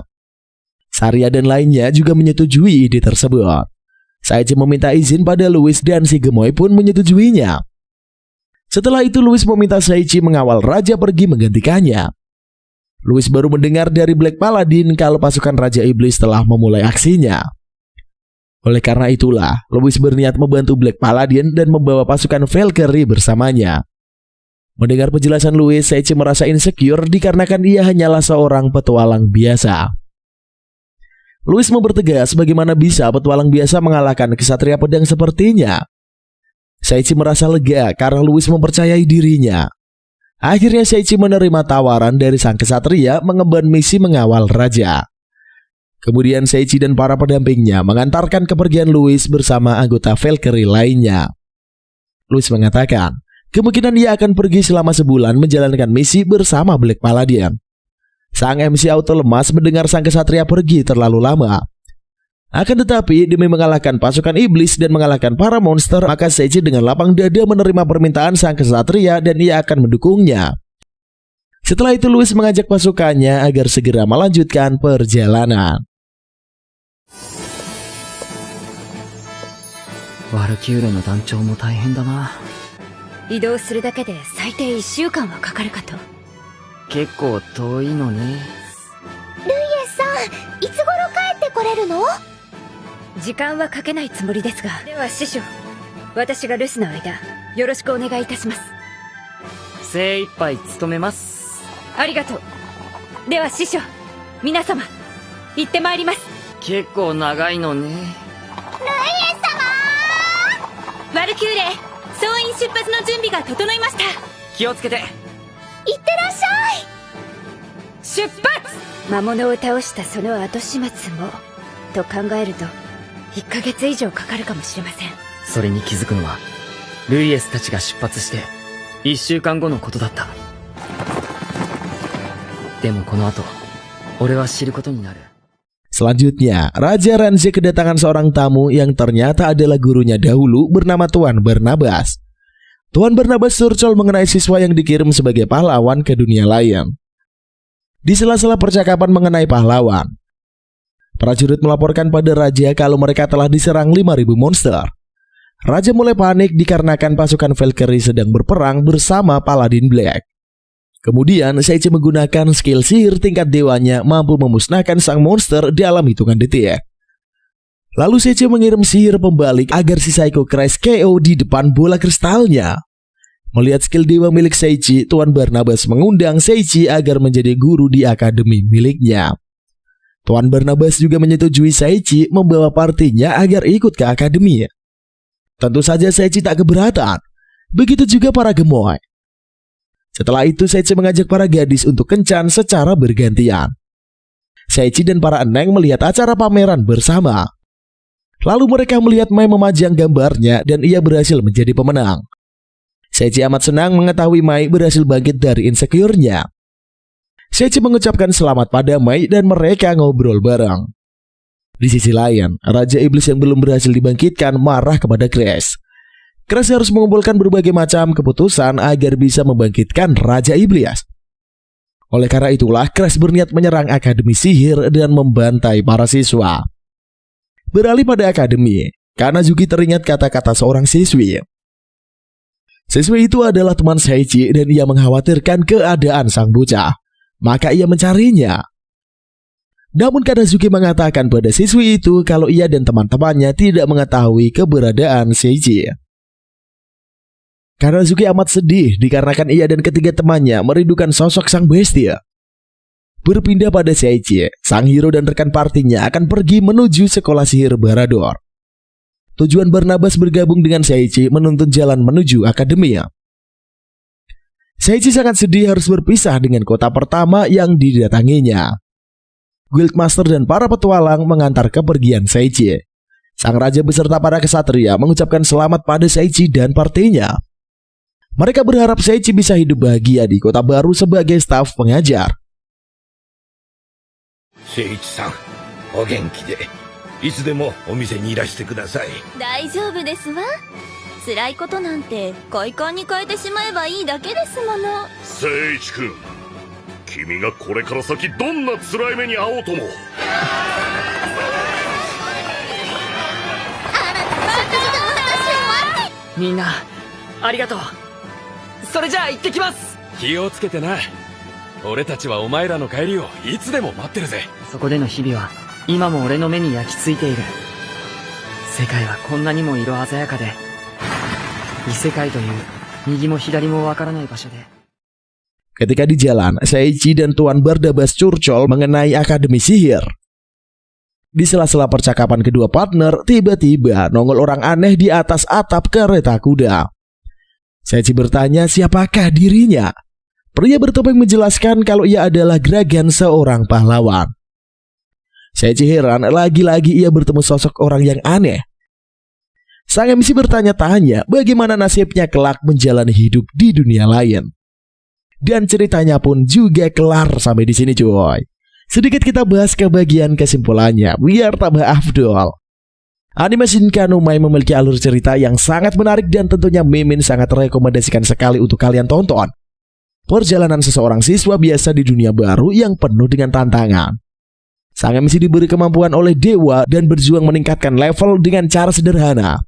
Saria dan lainnya juga menyetujui ide tersebut. Seiichi meminta izin pada Louis dan si gemoy pun menyetujuinya. Setelah itu Louis meminta Seiichi mengawal raja pergi menggantikannya. Louis baru mendengar dari Black Paladin kalau pasukan Raja Iblis telah memulai aksinya. Oleh karena itulah, Louis berniat membantu Black Paladin dan membawa pasukan Valkyrie bersamanya. Mendengar penjelasan Louis, Seiichi merasa insecure dikarenakan ia hanyalah seorang petualang biasa. Louis mempertegas bagaimana bisa petualang biasa mengalahkan kesatria pedang sepertinya. Seiichi merasa lega karena Louis mempercayai dirinya. Akhirnya Seiichi menerima tawaran dari sang kesatria mengemban misi mengawal raja. Kemudian Seiichi dan para pendampingnya mengantarkan kepergian Louis bersama anggota Valkyrie lainnya. Louis mengatakan, kemungkinan ia akan pergi selama sebulan menjalankan misi bersama Black Paladin. Sang MC auto lemas mendengar sang kesatria pergi terlalu lama. Akan tetapi demi mengalahkan pasukan iblis dan mengalahkan para monster, maka Seichi dengan lapang dada menerima permintaan sang kesatria dan ia akan mendukungnya. Setelah itu Louis mengajak pasukannya agar segera melanjutkan perjalanan.
ワルキューレの団長も大変だな。
移動するだけで最低1週間はかかるかと。
結構遠いのね。
ルイエスさん、いつ頃帰ってこれるの？
時間はかけないつもりですが。では師匠、私が留守の間よろしくお願いいたします。
精一杯務めます。
ありがとう。では師匠、皆様行ってまいります。
結構長いのね。
ワルキューレ、総員出発の準備が整いました。
気をつけて。
いってらっしゃい。
出発。魔物を倒したその後始末もと考えると1ヶ月以上かかるかもしれません。
それに気づくのはルイエスたちが出発して1週間後のことだった。でもこの後俺は知ることになる。
Selanjutnya, Raja Ranze kedatangan seorang tamu yang ternyata adalah gurunya dahulu bernama Tuan Barnabas. Tuan Barnabas curcol mengenai siswa yang dikirim sebagai pahlawan ke dunia lain. Di sela-sela percakapan mengenai pahlawan, prajurit melaporkan pada Raja kalau mereka telah diserang 5.000 monster. Raja mulai panik dikarenakan pasukan Valkyrie sedang berperang bersama Paladin Black. Kemudian Seichi menggunakan skill sihir tingkat dewanya mampu memusnahkan sang monster dalam hitungan detik. Lalu Seichi mengirim sihir pembalik agar si Psycho Crash KO di depan bola kristalnya. Melihat skill dewa milik Seichi, Tuan Barnabas mengundang Seichi agar menjadi guru di akademi miliknya. Tuan Barnabas juga menyetujui Seichi membawa partinya agar ikut ke akademi. Tentu saja Seichi tak keberatan. Begitu juga para gemoy. Setelah itu Seichi mengajak para gadis untuk kencan secara bergantian. Seichi dan para eneng melihat acara pameran bersama. Lalu mereka melihat Mai memajang gambarnya dan ia berhasil menjadi pemenang. Seichi amat senang mengetahui Mai berhasil bangkit dari insecure-nya. Seichi mengucapkan selamat pada Mai dan mereka ngobrol bareng. Di sisi lain, Raja Iblis yang belum berhasil dibangkitkan marah kepada Crash. Crash harus mengumpulkan berbagai macam keputusan agar bisa membangkitkan Raja Iblis. Oleh karena itulah Crash berniat menyerang Akademi Sihir dan membantai para siswa. Beralih pada akademi, Kanazuki teringat kata-kata seorang siswi. Siswi itu adalah teman Seichi dan ia mengkhawatirkan keadaan sang bocah. Maka ia mencarinya. Namun Kanazuki mengatakan pada siswi itu kalau ia dan teman-temannya tidak mengetahui keberadaan Seichi. Kanazuki amat sedih dikarenakan ia dan ketiga temannya merindukan sosok sang bestia. Berpindah pada Seichi, sang hero dan rekan partinya akan pergi menuju sekolah sihir Barador. Tujuan Barnabas bergabung dengan Seichi menuntun jalan menuju akademia. Seichi sangat sedih harus berpisah dengan kota pertama yang didatanginya. Guildmaster dan para petualang mengantar kepergian Seichi. Sang raja beserta para kesatria mengucapkan selamat pada Seichi dan partinya. Mereka berharap Seichi bisa hidup bahagia di kota baru sebagai staf pengajar.
Seichi-san, o genki de. Itsu demo o mise ni irashite kudasai.
大丈夫ですわ。辛いことなんて快感に変えてしまえばいいだけですもの。
聖一君、君がこれから先どんな辛い目に遭おうとも
みんなありがとう。それじゃあ行ってきます。
気をつけてな。俺たちはお前らの帰りをいつでも待ってるぜ。
そこでの日々は今も俺の目に焼き付いている。世界はこんなにも色鮮やかで、異世界という右も左もわからない場所で。
Ketika di jalan, Seichi dan Tuan Barnabas curcol mengenai Akademi Sihir. Di sela-sela percakapan kedua partner, tiba-tiba nongol orang aneh di atas atap kereta kuda. Seichi bertanya siapakah dirinya. Pria bertopeng menjelaskan kalau ia adalah Gragan, seorang pahlawan. Seichi heran, lagi-lagi ia bertemu sosok orang yang aneh. Sang MC bertanya-tanya bagaimana nasibnya kelak menjalani hidup di dunia lain. Dan ceritanya pun juga kelar sampai di sini cuy. Sedikit kita bahas ke bagian kesimpulannya biar tambah afdol. Anime Shinkan no Mai memiliki alur cerita yang sangat menarik dan tentunya Mimin sangat rekomendasikan sekali untuk kalian tonton. Perjalanan seseorang siswa biasa di dunia baru yang penuh dengan tantangan. Sang MC diberi kemampuan oleh dewa dan berjuang meningkatkan level dengan cara sederhana.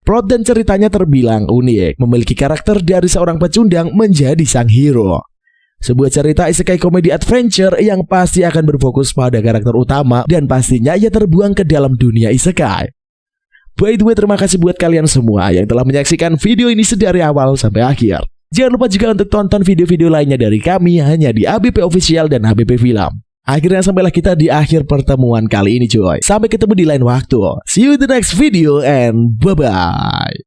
Plot dan ceritanya terbilang unik, memiliki karakter dari seorang pecundang menjadi sang hero. Sebuah cerita isekai komedi adventure yang pasti akan berfokus pada karakter utama dan pastinya ia terbuang ke dalam dunia isekai. By the way, terima kasih buat kalian semua yang telah menyaksikan video ini sedari awal sampai akhir. Jangan lupa juga untuk tonton video-video lainnya dari kami hanya di ABP Official dan ABP Film. Akhirnya sampailah kita di akhir pertemuan kali ini cuy. Sampai ketemu di lain waktu. See you in the next video and bye-bye.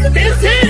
This is